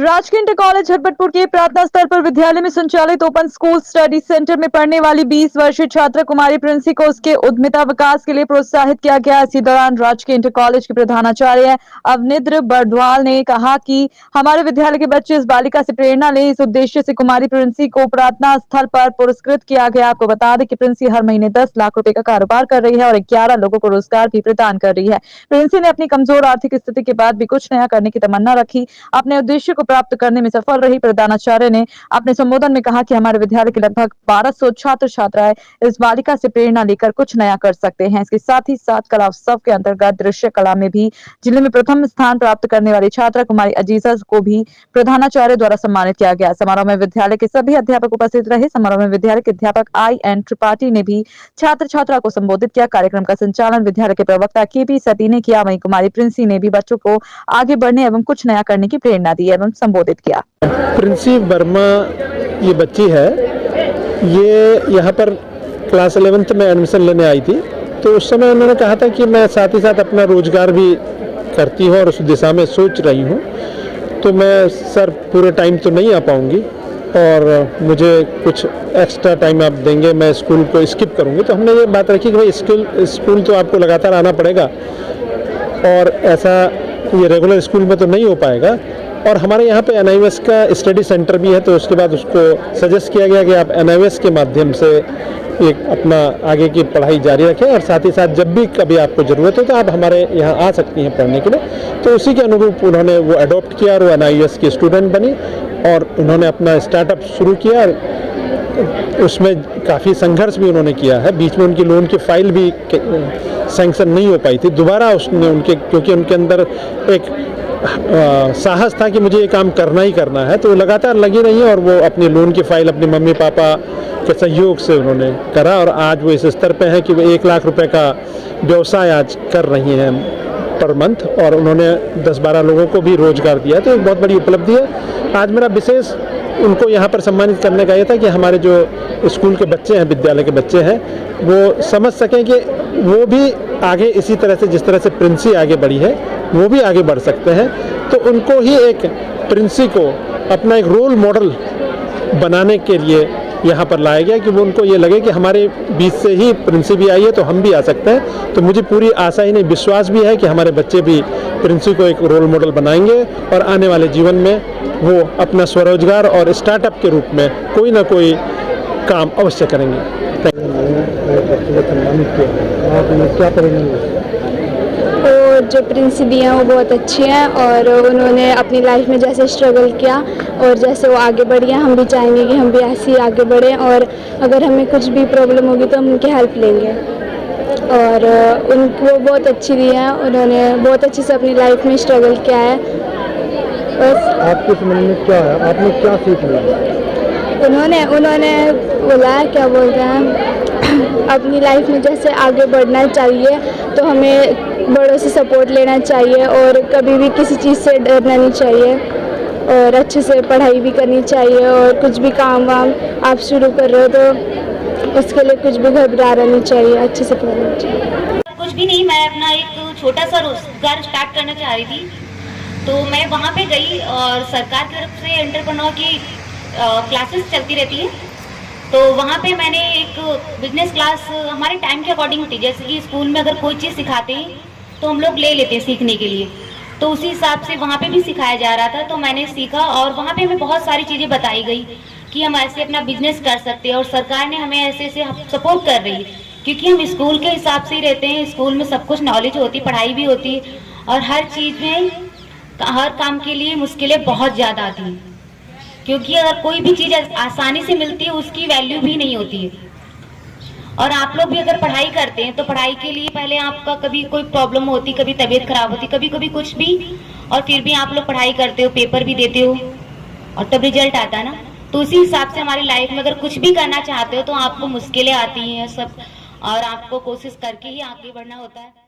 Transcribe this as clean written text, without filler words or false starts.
राजकीय inter college झटपटपुर के प्रार्थना स्थल पर विद्यालय में संचालित ओपन स्कूल स्टडी सेंटर में पढ़ने वाली 20 वर्षीय छात्रा कुमारी प्रिंसी को उसके उद्यमिता विकास के लिए प्रोत्साहित किया गया। इसी दौरान राजकीय इंटर कॉलेज के प्रधानाचार्य अवनिद्र बर्दवाल ने कहा कि हमारे विद्यालय के बच्चे इस बालिका से प्रेरणा लें। इस उद्देश्य से कुमारी प्रिंसी को प्रार्थना स्थल पर पुरस्कृत किया गया। आपको बता दें कि प्रिंसी हर महीने 10 लाख रुपए का कारोबार कर रही है और 11 लोगों को रोजगार भी प्रदान कर रही है। प्रिंसी ने अपनी कमजोर आर्थिक स्थिति के बाद भी कुछ नया करने की तमन्ना रखी, अपने उद्देश्य को प्राप्त करने में सफल रही। प्रधानाचार्य ने अपने संबोधन में कहा कि हमारे विद्यालय के लगभग 1200 छात्र छात्राएं इस बालिका से प्रेरणा लेकर कुछ नया कर सकते हैं। इसके साथ ही साथ कला उत्सव के अंतर्गत दृश्य कला में भी जिले में प्रथम स्थान प्राप्त करने वाली छात्रा कुमारी अजीजा को भी प्रधानाचार्य द्वारा सम्मानित किया गया। समारोह में विद्यालय के सभी अध्यापक उपस्थित रहे। समारोह में विद्यालय के अध्यापक IN त्रिपाठी ने भी छात्र छात्रा को संबोधित किया। कार्यक्रम का संचालन विद्यालय के प्रवक्ता KP सती ने किया। वहीं कुमारी प्रिंसी ने भी बच्चों को आगे बढ़ने एवं कुछ नया करने की प्रेरणा दी एवं संबोधित किया। प्रिंसी वर्मा ये बच्ची है, ये यहाँ पर क्लास 11th में एडमिशन लेने आई थी। तो उस समय उन्होंने कहा था कि मैं साथ ही साथ अपना रोजगार भी करती हूँ और उस दिशा में सोच रही हूँ। तो मैं सर पूरे टाइम तो नहीं आ पाऊँगी और मुझे कुछ एक्स्ट्रा टाइम आप देंगे, मैं स्कूल को स्किप करूँगी। तो हमने ये बात रखी कि भाई स्कूल तो आपको लगातार आना पड़ेगा और ऐसा ये रेगुलर स्कूल में तो नहीं हो पाएगा। और हमारे यहाँ पे NIOS का स्टडी सेंटर भी है, तो उसके बाद उसको सजेस्ट किया गया कि आप NIOS के माध्यम से एक अपना आगे की पढ़ाई जारी रखें और साथ ही साथ जब भी कभी आपको ज़रूरत हो तो आप हमारे यहाँ आ सकती हैं पढ़ने के लिए। तो उसी के अनुरूप उन्होंने वो अडॉप्ट किया और वो NIOS की स्टूडेंट बनी और उन्होंने अपना स्टार्टअप शुरू किया। उसमें काफ़ी संघर्ष भी उन्होंने किया है। बीच में उनकी लोन की फाइल भी सैंक्शन नहीं हो पाई थी। दोबारा उसने क्योंकि उनके अंदर एक साहस था कि मुझे ये काम करना ही करना है, तो वो लगातार लगी रही है और वो अपनी लोन की फाइल अपने मम्मी पापा के सहयोग से उन्होंने करा और आज वो इस स्तर पे है कि वो 1 लाख रुपए का व्यवसाय आज कर रही हैं पर मंथ और उन्होंने 10-12 लोगों को भी रोजगार दिया। तो एक बहुत बड़ी उपलब्धि है। आज मेरा विशेष उनको यहाँ पर सम्मानित करने का ये था कि हमारे जो स्कूल के बच्चे हैं, विद्यालय के बच्चे हैं, वो समझ सकें कि वो भी आगे इसी तरह से जिस तरह से प्रिंसी आगे बढ़ी है वो भी आगे बढ़ सकते हैं। तो उनको ही एक प्रिंसी को अपना एक रोल मॉडल बनाने के लिए यहाँ पर लाया गया कि वो उनको ये लगे कि हमारे बीच से ही प्रिंसी भी आई है तो हम भी आ सकते हैं। तो मुझे पूरी आशा ही नहीं विश्वास भी है कि हमारे बच्चे भी प्रिंसी को एक रोल मॉडल बनाएंगे और आने वाले जीवन में वो अपना स्वरोजगार और स्टार्टअप के रूप में कोई ना कोई काम अवश्य करेंगे। और जो प्रिंसी दी हैं वो बहुत अच्छी हैं और उन्होंने अपनी लाइफ में जैसे स्ट्रगल किया और जैसे वो आगे बढ़ी हैं, हम भी चाहेंगे कि हम भी ऐसे ही आगे बढ़ें और अगर हमें कुछ भी प्रॉब्लम होगी तो हम उनकी हेल्प लेंगे। और उनको बहुत अच्छी दी हैं, उन्होंने बहुत अच्छे से अपनी लाइफ में स्ट्रगल किया है। बस आपके समझ में क्या है, आपने क्या सीख लिया? उन्होंने बोला क्या बोलते हैं, अपनी लाइफ में जैसे आगे बढ़ना चाहिए तो हमें बड़ों से सपोर्ट लेना चाहिए और कभी भी किसी चीज़ से डरना नहीं चाहिए और अच्छे से पढ़ाई भी करनी चाहिए और कुछ भी काम वाम आप शुरू कर रहे हो तो उसके लिए कुछ भी घबराना नहीं चाहिए, अच्छे से करना चाहिए। कुछ भी नहीं, मैं अपना एक छोटा सा रोजगार स्टार्ट करना चाह रही थी, तो मैं वहाँ पे गई और सरकार की तरफ से एंटरप्रेन्योर की क्लासेस चलती रहती है। तो वहाँ पे मैंने एक बिजनेस क्लास हमारे टाइम के अकॉर्डिंग होती है। जैसे कि स्कूल में अगर कोई चीज़ सिखाते हैं तो हम लोग ले लेते हैं सीखने के लिए, तो उसी हिसाब से वहाँ पे भी सिखाया जा रहा था। तो मैंने सीखा और वहाँ पे हमें बहुत सारी चीज़ें बताई गई कि हम ऐसे अपना बिजनेस कर सकते हैं और सरकार ने हमें ऐसे ऐसे सपोर्ट कर रही है क्योंकि हम स्कूल के हिसाब से ही रहते हैं। स्कूल में सब कुछ नॉलेज होती है, पढ़ाई भी होती है और हर चीज़ में हर काम के लिए मुश्किलें बहुत ज़्यादा आती हैं क्योंकि अगर कोई भी चीज़ आसानी से मिलती है उसकी वैल्यू भी नहीं होती है। और आप लोग भी अगर पढ़ाई करते हैं तो पढ़ाई के लिए पहले आपका कभी कोई प्रॉब्लम होती, कभी तबीयत खराब होती, कभी कभी कुछ भी, और फिर भी आप लोग पढ़ाई करते हो, पेपर भी देते हो और तब रिजल्ट आता है ना। तो उसी हिसाब से हमारी लाइफ में अगर कुछ भी करना चाहते हो तो आपको मुश्किलें आती हैं सब और आपको कोशिश करके ही आगे बढ़ना होता है।